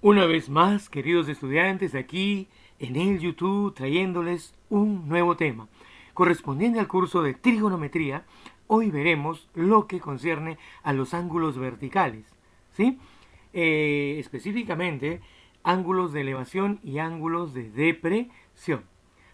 Una vez más, queridos estudiantes, aquí en el YouTube trayéndoles un nuevo tema. Correspondiente al curso de trigonometría, hoy veremos lo que concierne a los ángulos verticales, ¿sí? Específicamente, ángulos de elevación y ángulos de depresión.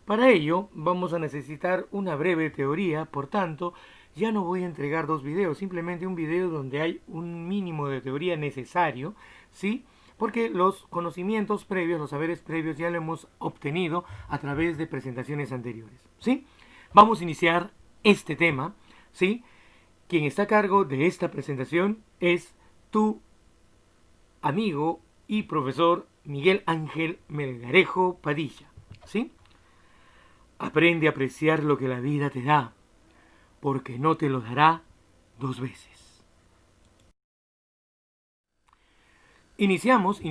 Para ello, vamos a necesitar una breve teoría, por tanto, ya no voy a entregar dos videos, simplemente un video donde hay un mínimo de teoría necesario, ¿sí? Porque los conocimientos previos, los saberes previos ya lo hemos obtenido a través de presentaciones anteriores, ¿sí? Vamos a iniciar este tema, ¿sí? Quien está a cargo de esta presentación es tu amigo y profesor Miguel Ángel Melgarejo Padilla, ¿sí? Aprende a apreciar lo que la vida te da, porque no te lo dará dos veces. Iniciamos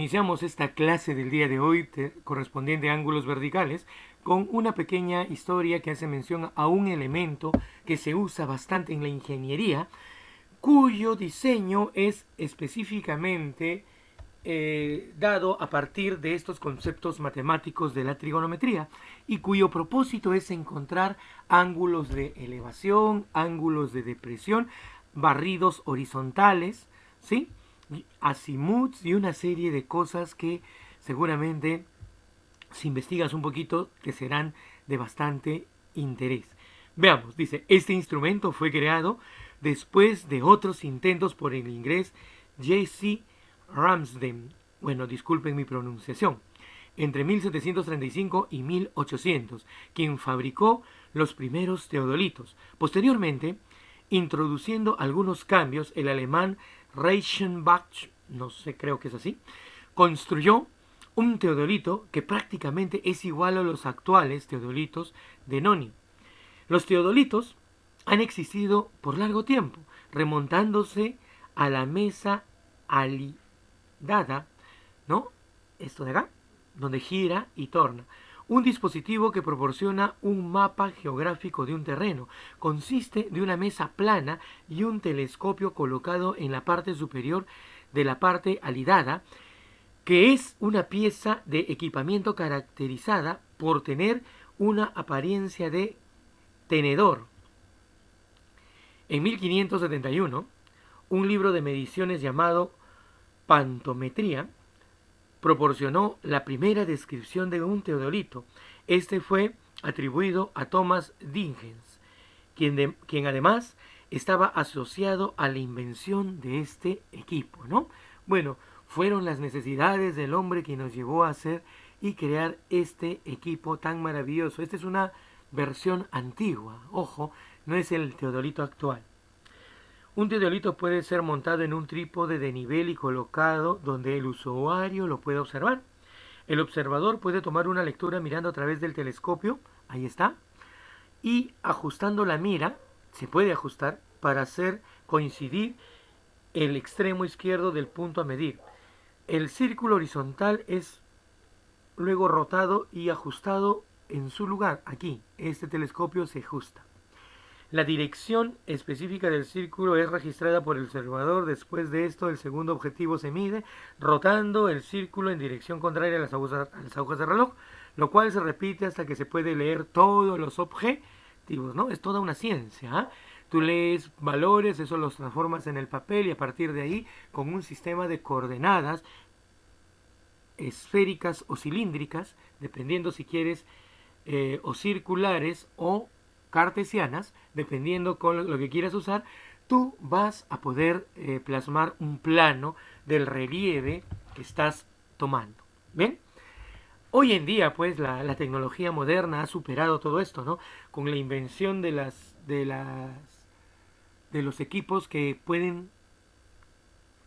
esta clase del día de hoy correspondiente a ángulos verticales con una pequeña historia que hace mención a un elemento que se usa bastante en la ingeniería, cuyo diseño es específicamente dado a partir de estos conceptos matemáticos de la trigonometría y cuyo propósito es encontrar ángulos de elevación, ángulos de depresión, barridos horizontales, ¿sí? Azimuts y una serie de cosas que seguramente si investigas un poquito te serán de bastante interés. Veamos, dice, este instrumento fue creado después de otros intentos por el inglés J.C. Ramsden, bueno, disculpen mi pronunciación, entre 1735 y 1800, quien fabricó los primeros teodolitos. Posteriormente, introduciendo algunos cambios, el alemán Reichenbach, no sé, creo que es así, construyó un teodolito que prácticamente es igual a los actuales teodolitos de Noni. Los teodolitos han existido por largo tiempo, remontándose a la mesa alidada, ¿no? Esto de acá, donde gira y torna. Un dispositivo que proporciona un mapa geográfico de un terreno. Consiste de una mesa plana y un telescopio colocado en la parte superior de la parte alidada, que es una pieza de equipamiento caracterizada por tener una apariencia de tenedor. En 1571, un libro de mediciones llamado Pantometría proporcionó la primera descripción de un teodolito. Este fue atribuido a Thomas Dingens, quien además estaba asociado a la invención de este equipo, ¿no? Bueno, fueron las necesidades del hombre que nos llevó a hacer y crear este equipo tan maravilloso. Esta es una versión antigua, ojo, no es el teodolito actual. Un teodolito puede ser montado en un trípode de nivel y colocado donde el usuario lo pueda observar. El observador puede tomar una lectura mirando a través del telescopio, ahí está, y ajustando la mira, se puede ajustar para hacer coincidir el extremo izquierdo del punto a medir. El círculo horizontal es luego rotado y ajustado en su lugar, aquí, este telescopio se ajusta. La dirección específica del círculo es registrada por el observador. Después de esto, el segundo objetivo se mide rotando el círculo en dirección contraria a las agujas de reloj, lo cual se repite hasta que se puede leer todos los objetivos, ¿no? Es toda una ciencia, ¿eh? Tú lees valores, eso los transformas en el papel y a partir de ahí, con un sistema de coordenadas esféricas o cilíndricas, dependiendo si quieres, o circulares o cartesianas, dependiendo con lo que quieras usar, tú vas a poder plasmar un plano del relieve que estás tomando. ¿Bien? Hoy en día, pues, la tecnología moderna ha superado todo esto, ¿no? Con la invención de los equipos que pueden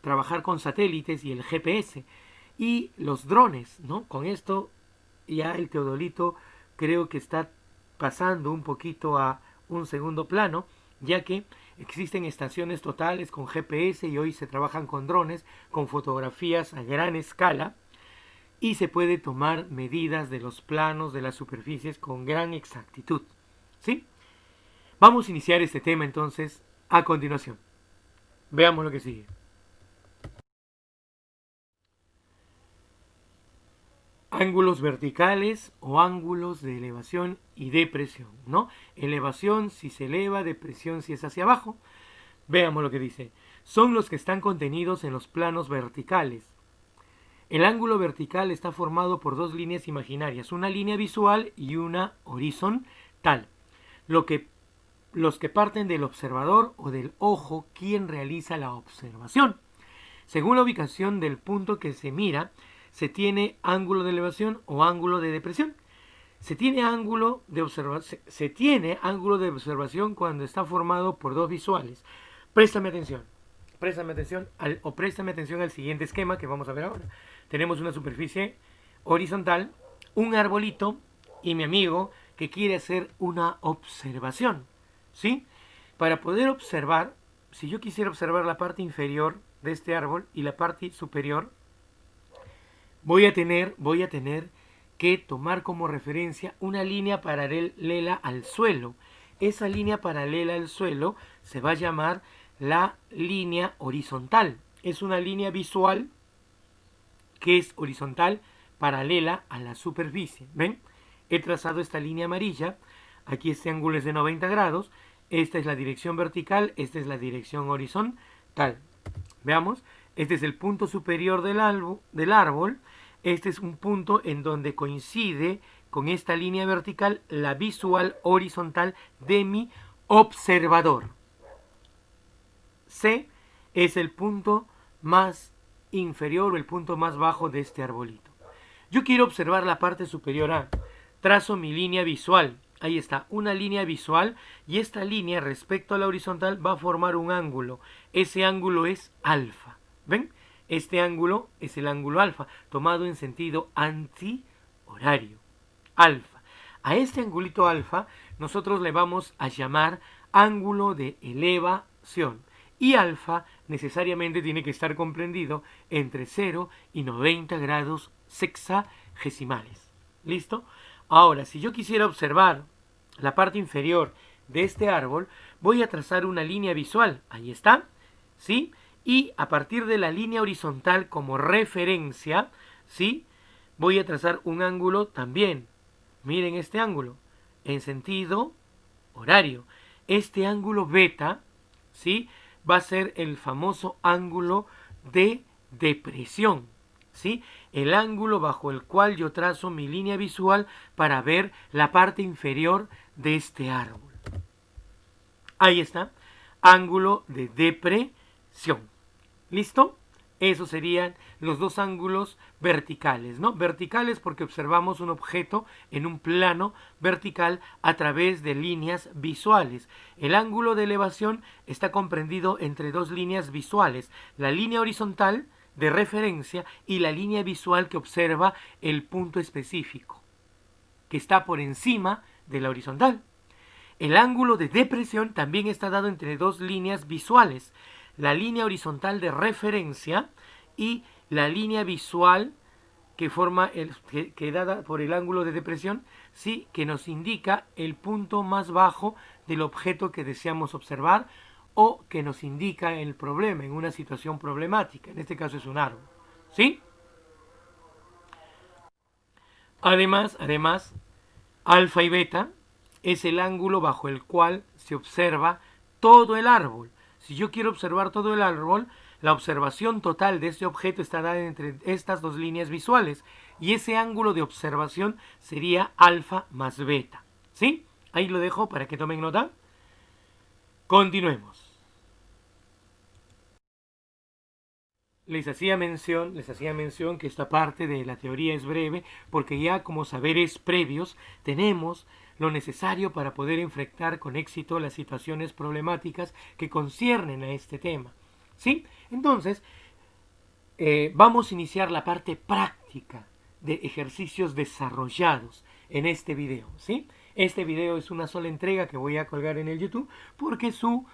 trabajar con satélites y el GPS y los drones, ¿no? Con esto ya el teodolito creo que está pasando un poquito a un segundo plano, ya que existen estaciones totales con GPS y hoy se trabajan con drones, con fotografías a gran escala y se puede tomar medidas de los planos de las superficies con gran exactitud. ¿Sí? Vamos a iniciar este tema entonces a continuación. Veamos lo que sigue. ángulos verticales o ángulos de elevación y depresión, ¿no? Elevación si se eleva, depresión si es hacia abajo. Veamos lo que dice. Son los que están contenidos en los planos verticales. El ángulo vertical está formado por dos líneas imaginarias, una línea visual y una horizontal. Los que parten del observador o del ojo, quien realiza la observación. Según la ubicación del punto que se mira, se tiene ángulo de elevación o ángulo de depresión. Se tiene ángulo de observación cuando está formado por dos visuales. Préstame atención al siguiente esquema que vamos a ver ahora. Tenemos una superficie horizontal, un arbolito y mi amigo que quiere hacer una observación, ¿sí? Para poder observar, si yo quisiera observar la parte inferior de este árbol y la parte superior, voy a tener que tomar como referencia una línea paralela al suelo. Esa línea paralela al suelo se va a llamar la línea horizontal. Es una línea visual que es horizontal paralela a la superficie. ¿Ven? He trazado esta línea amarilla. Aquí este ángulo es de 90 grados. Esta es la dirección vertical. Esta es la dirección horizontal. Veamos. Este es el punto superior del árbol. Este es un punto en donde coincide con esta línea vertical la visual horizontal de mi observador. C es el punto más inferior o el punto más bajo de este arbolito. Yo quiero observar la parte superior A. Trazo mi línea visual. Ahí está, una línea visual, y esta línea respecto a la horizontal va a formar un ángulo. Ese ángulo es alfa. ¿Ven? Este ángulo es el ángulo alfa, tomado en sentido antihorario. Alfa. A este angulito alfa nosotros le vamos a llamar ángulo de elevación. Y alfa necesariamente tiene que estar comprendido entre 0 y 90 grados sexagesimales. ¿Listo? Ahora, si yo quisiera observar la parte inferior de este árbol, voy a trazar una línea visual. Ahí está, ¿sí? Y a partir de la línea horizontal como referencia, ¿sí? Voy a trazar un ángulo también. Miren este ángulo, en sentido horario. Este ángulo beta, ¿sí? Va a ser el famoso ángulo de depresión, ¿sí? El ángulo bajo el cual yo trazo mi línea visual para ver la parte inferior de este árbol. Ahí está, ángulo de depresión. ¿Listo? Esos serían los dos ángulos verticales, ¿no? Verticales porque observamos un objeto en un plano vertical a través de líneas visuales. El ángulo de elevación está comprendido entre dos líneas visuales, la línea horizontal de referencia y la línea visual que observa el punto específico, que está por encima de la horizontal. El ángulo de depresión también está dado entre dos líneas visuales, la línea horizontal de referencia y la línea visual que forma que dada por el ángulo de depresión, sí, que nos indica el punto más bajo del objeto que deseamos observar o que nos indica el problema en una situación problemática. En este caso es un árbol, ¿sí? Además, alfa y beta es el ángulo bajo el cual se observa todo el árbol. Si yo quiero observar todo el árbol, la observación total de este objeto está dada entre estas dos líneas visuales y ese ángulo de observación sería alfa más beta. ¿Sí? Ahí lo dejo para que tomen nota. Continuemos. Les hacía mención que esta parte de la teoría es breve porque ya como saberes previos tenemos lo necesario para poder enfrentar con éxito las situaciones problemáticas que conciernen a este tema. ¿Sí? Entonces, vamos a iniciar la parte práctica de ejercicios desarrollados en este video. ¿Sí? Este video es una sola entrega que voy a colgar en el YouTube porque su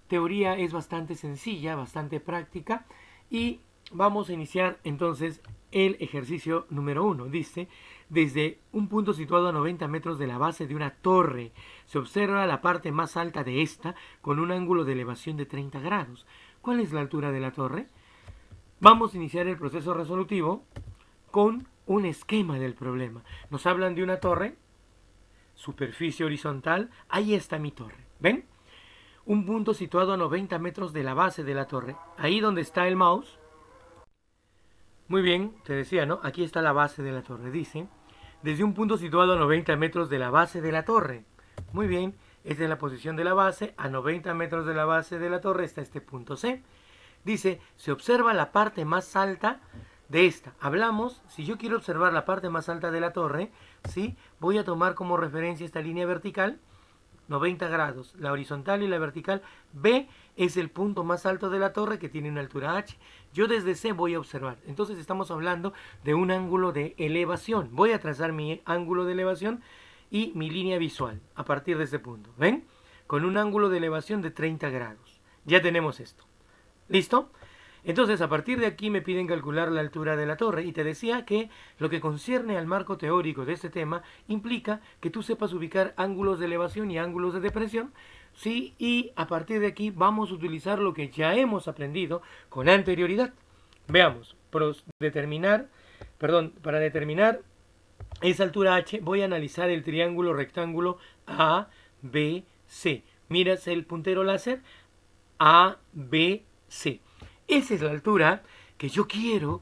teoría es bastante sencilla, bastante práctica y vamos a iniciar entonces el ejercicio número 1. Dice, desde un punto situado a 90 metros de la base de una torre, se observa la parte más alta de esta con un ángulo de elevación de 30 grados. ¿Cuál es la altura de la torre? Vamos a iniciar el proceso resolutivo con un esquema del problema. Nos hablan de una torre, superficie horizontal, ahí está mi torre, ¿ven? Un punto situado a 90 metros de la base de la torre, ahí donde está el mouse. Muy bien, te decía, ¿no? Aquí está la base de la torre, dice, desde un punto situado a 90 metros de la base de la torre. Muy bien, esta es la posición de la base, a 90 metros de la base de la torre está este punto C. Dice, se observa la parte más alta de esta. Hablamos, si yo quiero observar la parte más alta de la torre, ¿sí? Voy a tomar como referencia esta línea vertical, 90 grados, la horizontal y la vertical. B es el punto más alto de la torre que tiene una altura H. Yo desde C voy a observar. Entonces estamos hablando de un ángulo de elevación. Voy a trazar mi ángulo de elevación y mi línea visual a partir de este punto. ¿Ven? Con un ángulo de elevación de 30 grados. Ya tenemos esto. ¿Listo? Entonces, a partir de aquí me piden calcular la altura de la torre y te decía que lo que concierne al marco teórico de este tema implica que tú sepas ubicar ángulos de elevación y ángulos de depresión, ¿sí? Y a partir de aquí vamos a utilizar lo que ya hemos aprendido con anterioridad. Veamos, para determinar esa altura H voy a analizar el triángulo rectángulo ABC. Miras el puntero láser ABC. Esa es la altura que yo quiero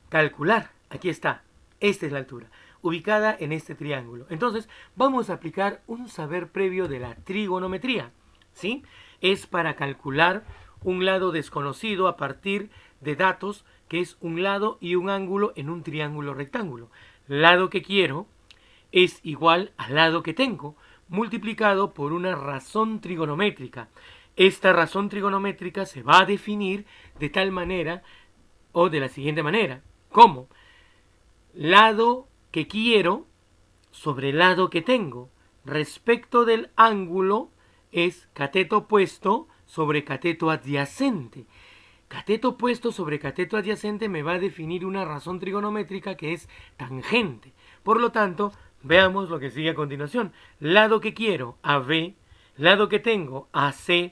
calcular. Aquí está. Esta es la altura, ubicada en este triángulo. Entonces, vamos a aplicar un saber previo de la trigonometría, ¿sí? Es para calcular un lado desconocido a partir de datos, que es un lado y un ángulo en un triángulo rectángulo. Lado que quiero es igual al lado que tengo, multiplicado por una razón trigonométrica. Esta razón trigonométrica se va a definir de tal manera o de la siguiente manera. ¿Cómo? Lado que quiero sobre lado que tengo. Respecto del ángulo es cateto opuesto sobre cateto adyacente. Cateto opuesto sobre cateto adyacente me va a definir una razón trigonométrica que es tangente. Por lo tanto, veamos lo que sigue a continuación. Lado que quiero, AB. Lado que tengo, AC.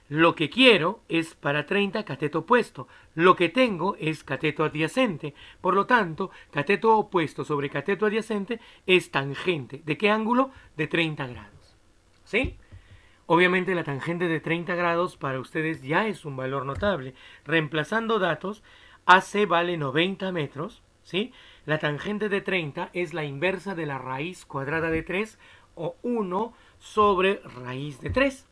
Lo que quiero es para 30 cateto opuesto. Lo que tengo es cateto adyacente. Por lo tanto, cateto opuesto sobre cateto adyacente es tangente. ¿De qué ángulo? De 30 grados. ¿Sí? Obviamente la tangente de 30 grados para ustedes ya es un valor notable. Reemplazando datos, AC vale 90 metros. ¿Sí? La tangente de 30 es la inversa de la raíz cuadrada de 3 o 1 sobre raíz de 3.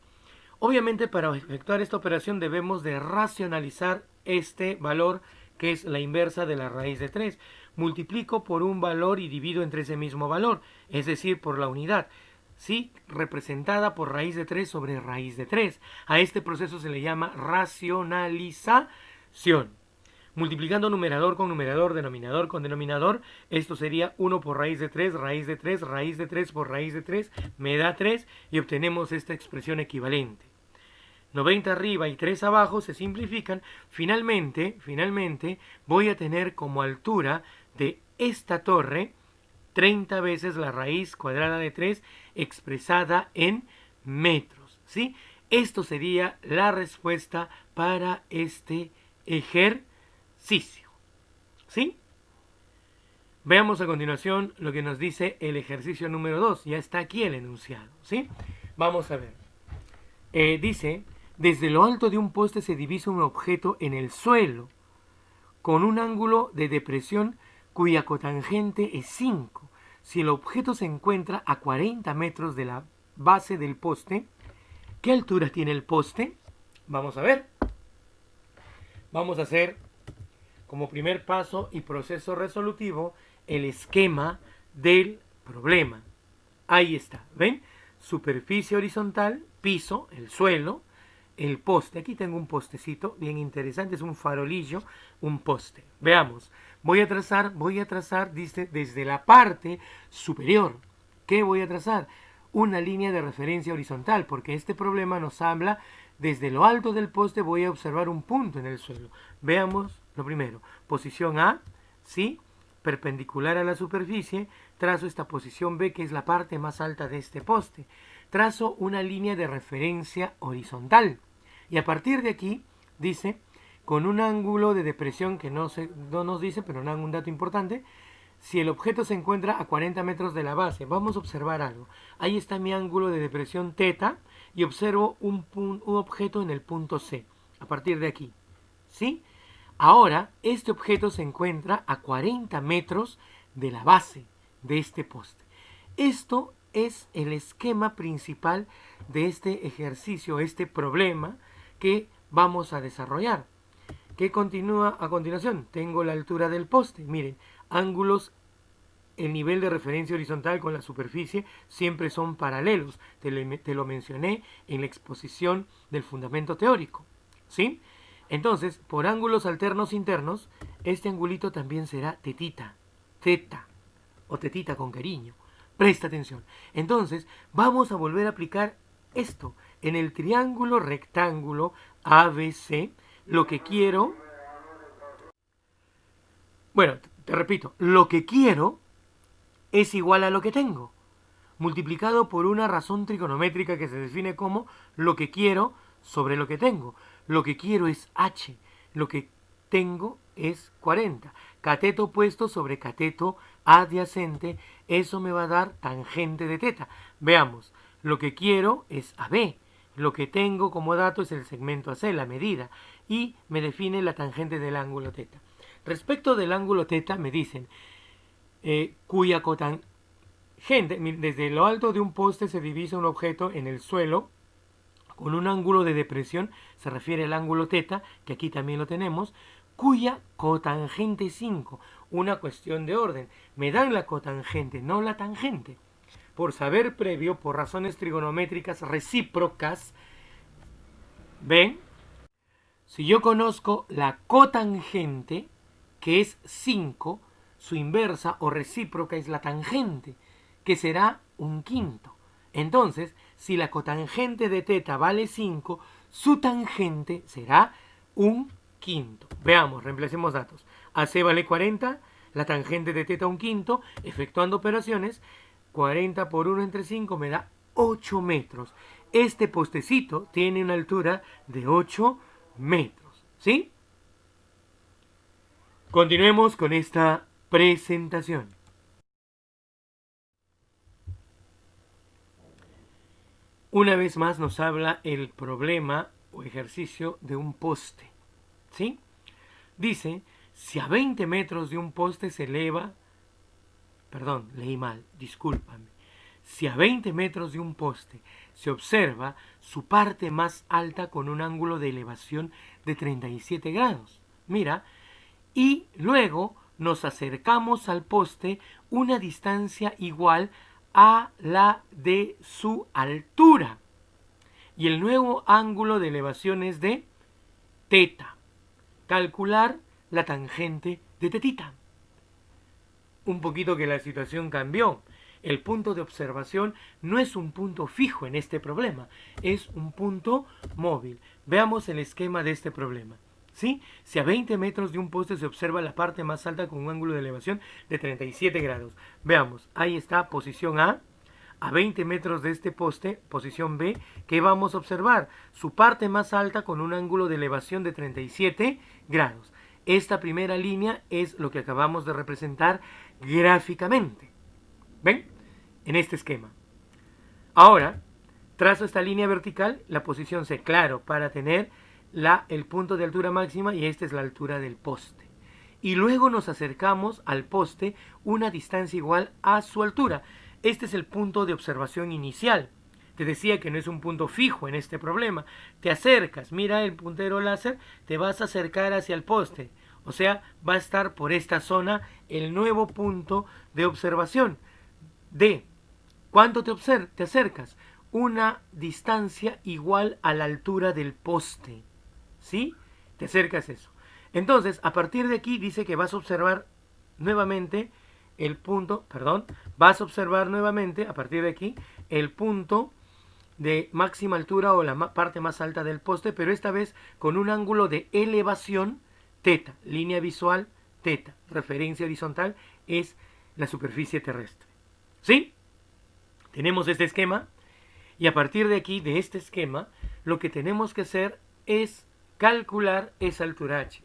Obviamente para efectuar esta operación debemos de racionalizar este valor que es la inversa de la raíz de 3. Multiplico por un valor y divido entre ese mismo valor, es decir, por la unidad, ¿sí? Representada por raíz de 3 sobre raíz de 3. A este proceso se le llama racionalización. Multiplicando numerador con numerador, denominador con denominador, esto sería 1 por raíz de 3, raíz de 3, raíz de 3 por raíz de 3, me da 3 y obtenemos esta expresión equivalente. 90 arriba y 3 abajo se simplifican. Finalmente, voy a tener como altura de esta torre 30 veces la raíz cuadrada de 3 expresada en metros, ¿sí? Esto sería la respuesta para este ejercicio, ¿sí? Veamos a continuación lo que nos dice el ejercicio número 2. Ya está aquí el enunciado, ¿sí? Vamos a ver. Dice, desde lo alto de un poste se divisa un objeto en el suelo con un ángulo de depresión cuya cotangente es 5. Si el objeto se encuentra a 40 metros de la base del poste, ¿qué altura tiene el poste? Vamos a ver. Vamos a hacer como primer paso y proceso resolutivo el esquema del problema. Ahí está, ¿ven? Superficie horizontal, piso, el suelo, el poste. Aquí tengo un postecito bien interesante, es un farolillo, un poste. Veamos, voy a trazar desde la parte superior. ¿Qué voy a trazar? Una línea de referencia horizontal, porque este problema nos habla desde lo alto del poste voy a observar un punto en el suelo. Veamos lo primero, posición A, ¿sí? Perpendicular a la superficie, trazo esta posición B, que es la parte más alta de este poste. Trazo una línea de referencia horizontal. Y a partir de aquí, dice con un ángulo de depresión que no nos dice, pero no un dato importante. Si el objeto se encuentra a 40 metros de la base, vamos a observar algo. Ahí está mi ángulo de depresión θ y observo un objeto en el punto C, a partir de aquí. ¿Sí? Ahora, este objeto se encuentra a 40 metros de la base de este poste. Esto es el esquema principal de este ejercicio, este problema que vamos a desarrollar. ¿Qué continúa a continuación? Tengo la altura del poste. Miren, ángulos, el nivel de referencia horizontal con la superficie siempre son paralelos. Te lo mencioné en la exposición del fundamento teórico. ¿Sí? Entonces, por ángulos alternos internos, este angulito también será tetita, teta o tetita con cariño. Presta atención. Entonces, vamos a volver a aplicar esto. En el triángulo rectángulo ABC, lo que quiero... Bueno, te repito, lo que quiero es igual a lo que tengo, multiplicado por una razón trigonométrica que se define como lo que quiero sobre lo que tengo. Lo que quiero es h, lo que tengo es 40. Cateto opuesto sobre cateto adyacente, eso me va a dar tangente de θ. Veamos, lo que quiero es AB, lo que tengo como dato es el segmento AC, la medida, y me define la tangente del ángulo θ. Respecto del ángulo θ me dicen, cuya cotangente, desde lo alto de un poste se divisa un objeto en el suelo con un ángulo de depresión, se refiere al ángulo θ, que aquí también lo tenemos, cuya cotangente es 5. Una cuestión de orden. Me dan la cotangente, no la tangente. Por saber previo, por razones trigonométricas recíprocas, ¿ven? Si yo conozco la cotangente, que es 5, su inversa o recíproca es la tangente, que será un quinto. Entonces, si la cotangente de θ vale 5, su tangente será un quinto. Veamos, reemplacemos datos. AC vale 40, la tangente de θ un quinto, efectuando operaciones, 40 por 1 entre 5 me da 8 metros. Este postecito tiene una altura de 8 metros. ¿Sí? Continuemos con esta presentación. Una vez más nos habla el problema o ejercicio de un poste. ¿Sí? Dice, si a 20 metros de un poste se eleva... Perdón, leí mal, discúlpame. Si a 20 metros de un poste se observa su parte más alta con un ángulo de elevación de 37 grados. Mira, y luego nos acercamos al poste una distancia igual a la de su altura. Y el nuevo ángulo de elevación es de θ. Calcular la tangente de θ. Un poquito que la situación cambió. El punto de observación no es un punto fijo en este problema, es un punto móvil. Veamos el esquema de este problema. ¿Sí? Si a 20 metros de un poste se observa la parte más alta con un ángulo de elevación de 37 grados. Veamos, ahí está posición A. A 20 metros de este poste, posición B, ¿qué vamos a observar? Su parte más alta con un ángulo de elevación de 37 grados. Esta primera línea es lo que acabamos de representar gráficamente. ¿Ven? En este esquema. Ahora, trazo esta línea vertical, la posición C, claro, para tener el punto de altura máxima, y esta es la altura del poste. Y luego nos acercamos al poste una distancia igual a su altura. Este es el punto de observación inicial. Te decía que no es un punto fijo en este problema. Te acercas, mira el puntero láser, te vas a acercar hacia el poste. O sea, va a estar por esta zona el nuevo punto de observación. ¿Cuánto te acercas? Una distancia igual a la altura del poste. ¿Sí? Te acercas eso. Entonces, a partir de aquí dice que vas a observar nuevamente el punto, vas a observar nuevamente a partir de aquí el punto de máxima altura o la parte más alta del poste, pero esta vez con un ángulo de elevación θ, línea visual θ, referencia horizontal es la superficie terrestre. ¿Sí? Tenemos este esquema y a partir de aquí, de este esquema, lo que tenemos que hacer es calcular esa altura h.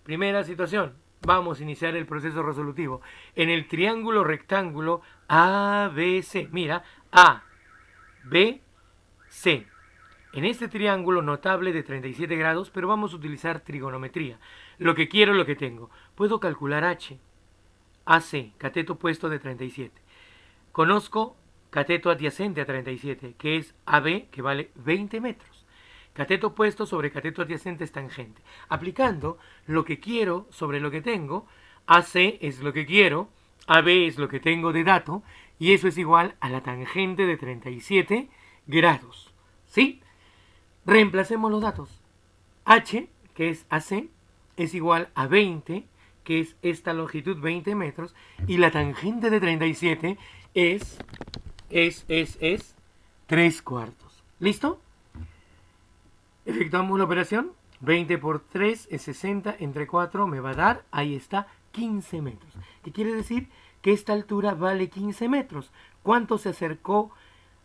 Primera situación, vamos a iniciar el proceso resolutivo. En el triángulo rectángulo ABC, mira, A, B, C. En este triángulo notable de 37 grados, pero vamos a utilizar trigonometría. Lo que quiero, lo que tengo. Puedo calcular h. AC, cateto opuesto de 37. Conozco cateto adyacente a 37, que es AB, que vale 20 metros. Cateto opuesto sobre cateto adyacente es tangente. Aplicando lo que quiero sobre lo que tengo, AC es lo que quiero, AB es lo que tengo de dato, y eso es igual a la tangente de 37 grados. ¿Sí? Reemplacemos los datos. H, que es AC, es igual a 20, que es esta longitud 20 metros, y la tangente de 37 es 3/4. ¿Listo? Efectuamos la operación. 20 por 3 es 60, entre 4 me va a dar, ahí está, 15 metros. ¿Qué quiere decir? Que esta altura vale 15 metros. ¿Cuánto se acercó?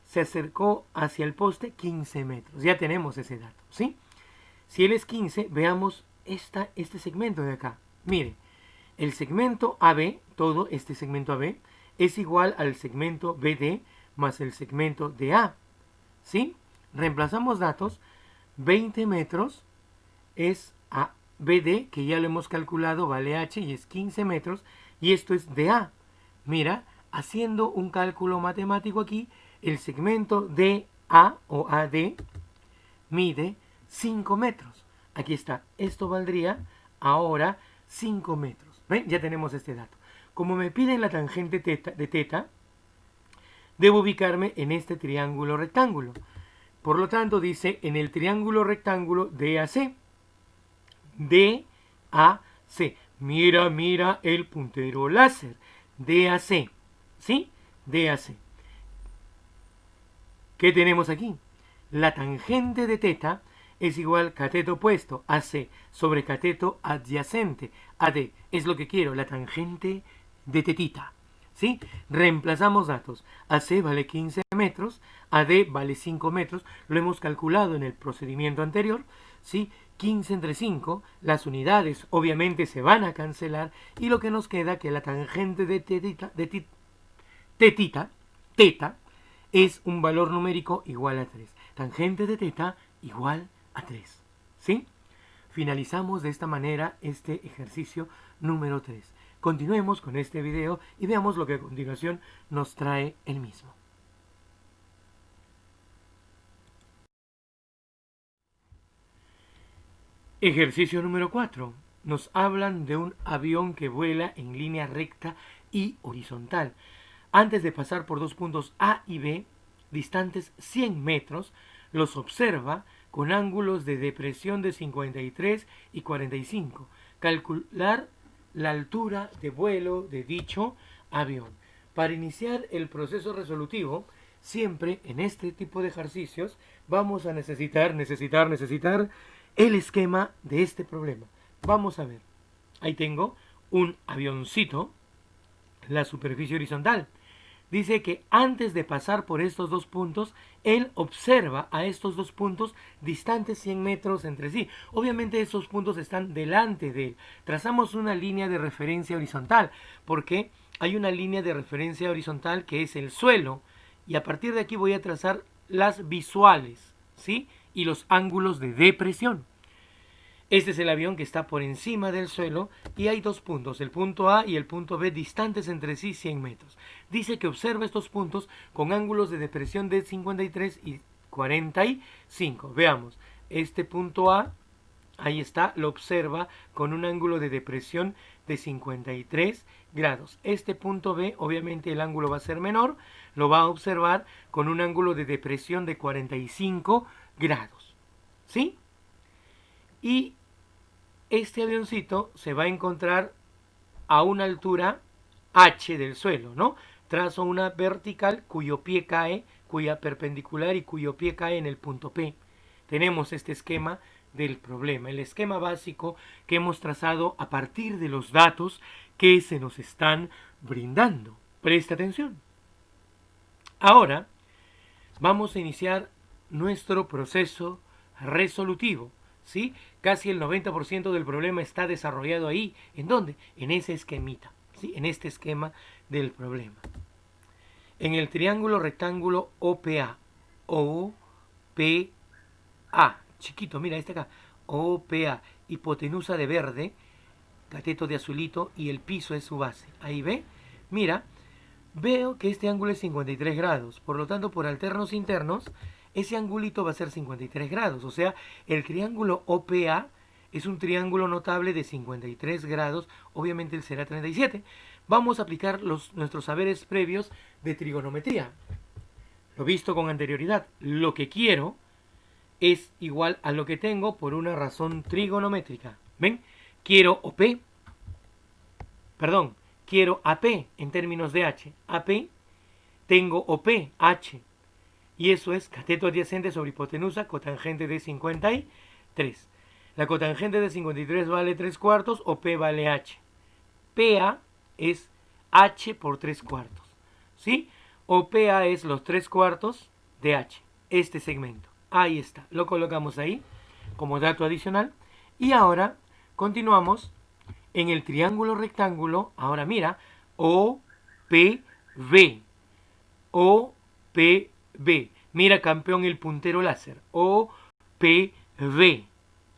Se acercó hacia el poste 15 metros. Ya tenemos ese dato, ¿sí? Si él es 15, veamos este segmento de acá. Mire, el segmento AB, todo este segmento AB, es igual al segmento BD más el segmento DA. ¿Sí? Reemplazamos datos. 20 metros es a BD, que ya lo hemos calculado, vale H y es 15 metros. Y esto es DA. Mira, haciendo un cálculo matemático aquí, el segmento DA o AD mide 5 metros. Aquí está. Esto valdría ahora 5 metros. ¿Ven? Ya tenemos este dato. Como me piden la tangente de teta, debo ubicarme en este triángulo rectángulo. Por lo tanto, dice en el triángulo rectángulo DAC. DAC. Mira el puntero láser. DAC. ¿Sí? DAC. ¿Qué tenemos aquí? La tangente de teta es igual cateto opuesto, AC, sobre cateto adyacente, AD. Es lo que quiero, la tangente de tetita. ¿Sí? Reemplazamos datos. AC vale 15 metros, AD vale 5 metros. Lo hemos calculado en el procedimiento anterior. ¿Sí? 15 entre 5, las unidades obviamente se van a cancelar y lo que nos queda que la tangente de teta, es un valor numérico igual a 3. Tangente de teta igual a 3. ¿Sí? Finalizamos de esta manera este ejercicio número 3. Continuemos con este video y veamos lo que a continuación nos trae el mismo. Ejercicio número 4. Nos hablan de un avión que vuela en línea recta y horizontal. Antes de pasar por dos puntos A y B, distantes 100 metros, los observa con ángulos de depresión de 53 y 45. Calcular la altura de vuelo de dicho avión. Para iniciar el proceso resolutivo, siempre en este tipo de ejercicios vamos a necesitar el esquema de este problema. Vamos a ver. Ahí tengo un avioncito, la superficie horizontal. Dice que antes de pasar por estos dos puntos, él observa a estos dos puntos distantes 100 metros entre sí. Obviamente estos puntos están delante de él. Trazamos una línea de referencia horizontal, porque hay una línea de referencia horizontal que es el suelo, y a partir de aquí voy a trazar las visuales, ¿sí? Y los ángulos de depresión. Este es el avión que está por encima del suelo y hay dos puntos, el punto A y el punto B, distantes entre sí 100 metros. Dice que observa estos puntos con ángulos de depresión de 53 y 45. Veamos, este punto A, ahí está, lo observa con un ángulo de depresión de 53 grados. Este punto B, obviamente el ángulo va a ser menor, lo va a observar con un ángulo de depresión de 45 grados. ¿Sí? Y este avioncito se va a encontrar a una altura h del suelo, ¿no? Trazo una vertical cuyo pie cae, cuya perpendicular y cuyo pie cae en el punto P. Tenemos este esquema del problema, el esquema básico que hemos trazado a partir de los datos que se nos están brindando. Presta atención. Ahora vamos a iniciar nuestro proceso resolutivo. ¿sí? Casi el 90% del problema está desarrollado ahí. ¿En dónde? En ese esquemita, ¿sí? En este esquema del problema. En el triángulo rectángulo OPA, OPA, chiquito, mira este acá, OPA, hipotenusa de verde, cateto de azulito y el piso es su base. Ahí ve, mira, veo que este ángulo es 53 grados, por lo tanto por alternos internos, ese angulito va a ser 53 grados, o sea, el triángulo OPA es un triángulo notable de 53 grados, obviamente él será 37. Vamos a aplicar nuestros saberes previos de trigonometría. Lo visto con anterioridad, lo que quiero es igual a lo que tengo por una razón trigonométrica. ¿Ven? Quiero OP, perdón, quiero AP en términos de H. AP, tengo OP, H. Y eso es cateto adyacente sobre hipotenusa, cotangente de 53. La cotangente de 53 vale 3 cuartos, OP vale H. PA es H por 3 cuartos. ¿Sí? OPA es los 3 cuartos de H. Este segmento. Ahí está. Lo colocamos ahí como dato adicional. Y ahora continuamos en el triángulo rectángulo. Ahora mira. OPB. OPB. Mira, campeón, el puntero láser. OPB.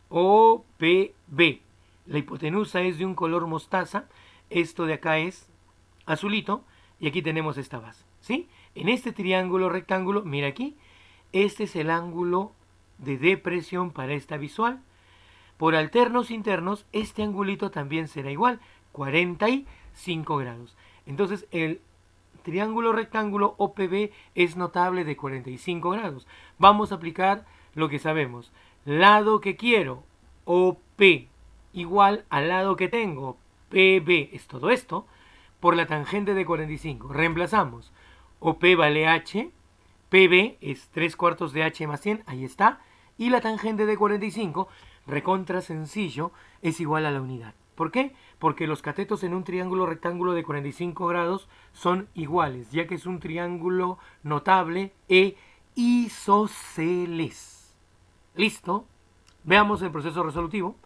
OPB. La hipotenusa es de un color mostaza. Esto de acá es azulito. Y aquí tenemos esta base. ¿Sí? En este triángulo rectángulo, mira aquí. Este es el ángulo de depresión para esta visual. Por alternos internos, este angulito también será igual. 45 grados. Entonces, el triángulo rectángulo OPB es notable de 45 grados. Vamos a aplicar lo que sabemos. Lado que quiero, OP, igual al lado que tengo, PB, es todo esto, por la tangente de 45. Reemplazamos. OP vale H, PB es 3 cuartos de H más 100, ahí está. Y la tangente de 45, recontra sencillo, es igual a la unidad. ¿Por qué? Porque los catetos en un triángulo rectángulo de 45 grados son iguales, ya que es un triángulo notable e isósceles. ¿Listo? Veamos el proceso resolutivo.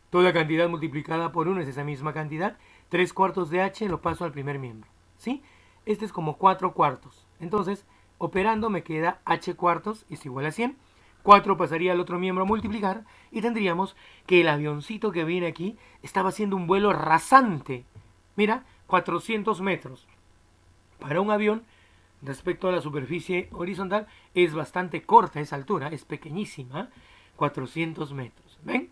Toda cantidad multiplicada por 1 es esa misma cantidad. 3 cuartos de H lo paso al primer miembro. ¿Sí? Este es como 4 cuartos. Entonces, operando me queda H cuartos es igual a 100. 4 pasaría al otro miembro a multiplicar y tendríamos que el avioncito que viene aquí estaba haciendo un vuelo rasante. Mira, 400 metros. Para un avión, respecto a la superficie horizontal, es bastante corta esa altura, es pequeñísima, 400 metros. ¿Ven?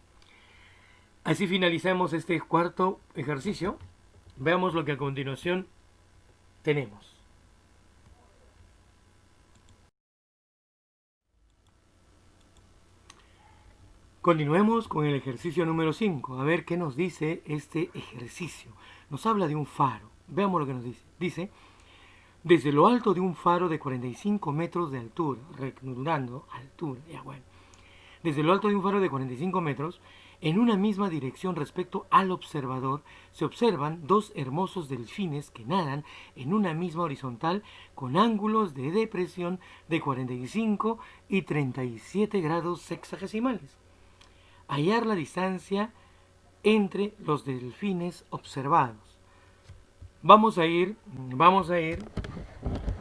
Así finalizamos este cuarto ejercicio. Veamos lo que a continuación tenemos. Continuemos con el ejercicio número 5. A ver qué nos dice este ejercicio. Nos habla de un faro. Veamos lo que nos dice. Dice, desde lo alto de un faro de 45 metros de altura, redundando, altura, ya bueno. Desde lo alto de un faro de 45 metros, en una misma dirección respecto al observador, se observan dos hermosos delfines que nadan en una misma horizontal con ángulos de depresión de 45 y 37 grados sexagesimales. Hallar la distancia entre los delfines observados. Vamos a ir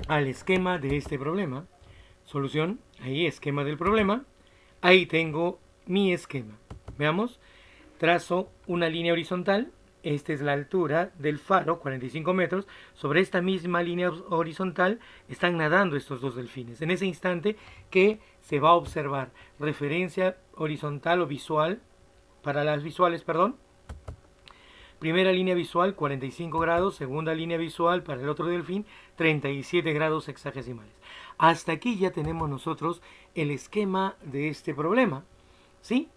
al esquema de este problema. Solución, ahí esquema del problema. Ahí tengo mi esquema. Veamos, trazo una línea horizontal. Esta es la altura del faro, 45 metros. Sobre esta misma línea horizontal están nadando estos dos delfines. En ese instante que se va a observar referencia horizontal o visual, para las visuales, perdón. Primera línea visual, 45 grados. Segunda línea visual para el otro delfín, 37 grados sexagesimales. Hasta aquí ya tenemos nosotros el esquema de este problema. ¿Sí?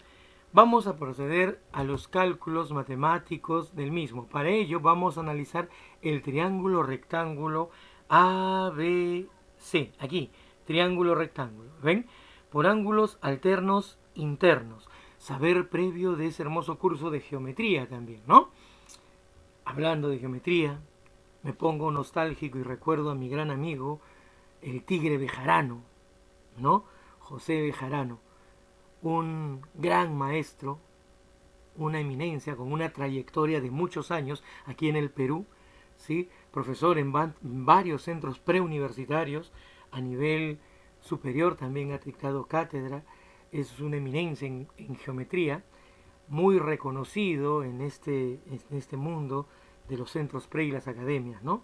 Vamos a proceder a los cálculos matemáticos del mismo. Para ello vamos a analizar el triángulo rectángulo ABC. Aquí, triángulo rectángulo. ¿Ven? Por ángulos alternos internos. Saber previo de ese hermoso curso de geometría también, ¿no? Hablando de geometría, me pongo nostálgico y recuerdo a mi gran amigo, el tigre Bejarano, ¿no? José Bejarano. un gran maestro, una eminencia con una trayectoria de muchos años aquí en el Perú, ¿sí? Profesor en varios centros preuniversitarios, a nivel superior también ha dictado cátedra, es una eminencia en geometría, muy reconocido en este mundo de los centros pre y las academias, ¿no?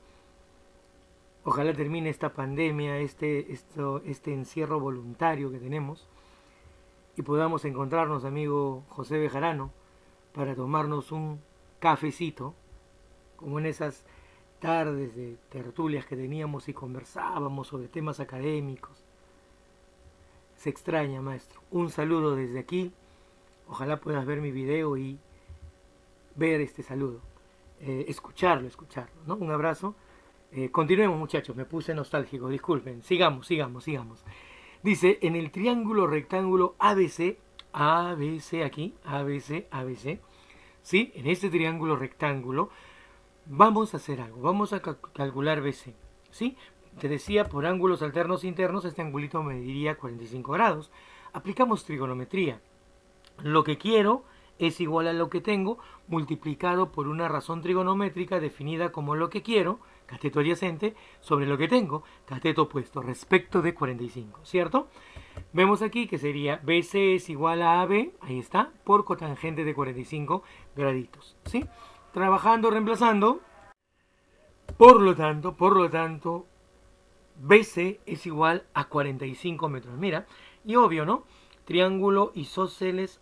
Ojalá termine esta pandemia, este encierro voluntario que tenemos y podamos encontrarnos, amigo José Bejarano, para tomarnos un cafecito, como en esas tardes de tertulias que teníamos y conversábamos sobre temas académicos. Se extraña, maestro. Un saludo desde aquí. Ojalá puedas ver mi video y ver este saludo. Escucharlo, ¿no? Un abrazo. Continuemos, muchachos. Me puse nostálgico. Disculpen. Sigamos. Dice, en el triángulo rectángulo ABC, ABC aquí, ABC, ¿sí? En este triángulo rectángulo vamos a hacer algo. Vamos a calcular BC, ¿sí? Te decía, por ángulos alternos internos, este angulito mediría 45 grados. Aplicamos trigonometría. Lo que quiero es igual a lo que tengo multiplicado por una razón trigonométrica definida como lo que quiero, cateto adyacente, sobre lo que tengo, cateto opuesto, respecto de 45, ¿cierto? Vemos aquí que sería BC es igual a AB, ahí está, por cotangente de 45 graditos, ¿sí? Trabajando, reemplazando, por lo tanto, BC es igual a 45 metros. Mira, y obvio, ¿no? Triángulo isósceles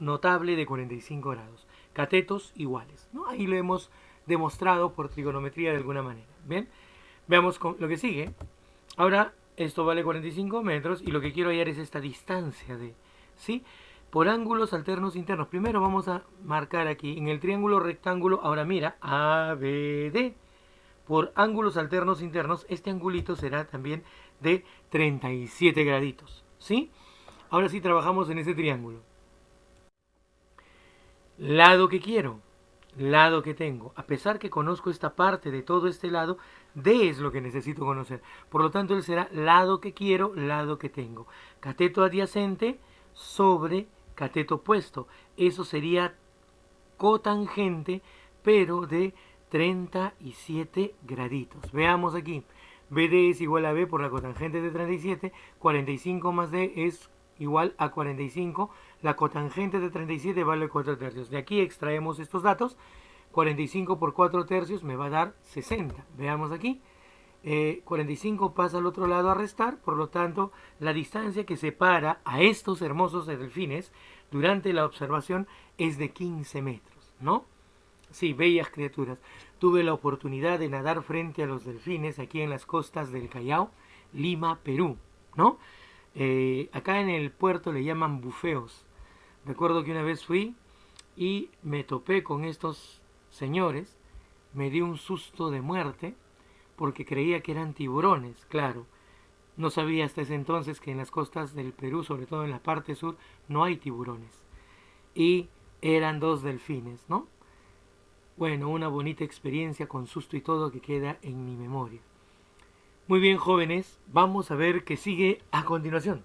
notable de 45 grados. Catetos iguales, ¿no? Ahí lo hemos demostrado por trigonometría de alguna manera. ¿Bien? Veamos lo que sigue. Ahora, esto vale 45 metros y lo que quiero hallar es esta distancia de, ¿sí? Por ángulos alternos internos. Primero vamos a marcar aquí en el triángulo rectángulo. Ahora mira, ABD. Por ángulos alternos internos, este angulito será también de 37 graditos, ¿sí? Ahora sí trabajamos en este triángulo. Lado que quiero, lado que tengo. A pesar que conozco esta parte de todo este lado, D es lo que necesito conocer. Por lo tanto, él será lado que quiero, lado que tengo. Cateto adyacente sobre cateto opuesto. Eso sería cotangente, pero de 37 graditos. Veamos aquí. BD es igual a B por la cotangente de 37. 45 más D es igual a 45. La cotangente de 37 vale 4 tercios. De aquí extraemos estos datos. 45 por 4 tercios me va a dar 60. Veamos aquí. 45 pasa al otro lado a restar. Por lo tanto, la distancia que separa a estos hermosos delfines durante la observación es de 15 metros, ¿no? Sí, bellas criaturas. Tuve la oportunidad de nadar frente a los delfines aquí en las costas del Callao, Lima, Perú, ¿no? Acá en el puerto le llaman bufeos. Recuerdo que una vez fui y me topé con estos señores, me di un susto de muerte porque creía que eran tiburones, claro. No sabía hasta ese entonces que en las costas del Perú, sobre todo en la parte sur, no hay tiburones. Y eran dos delfines, ¿no? Bueno, una bonita experiencia con susto y todo que queda en mi memoria. Muy bien, jóvenes, vamos a ver qué sigue a continuación.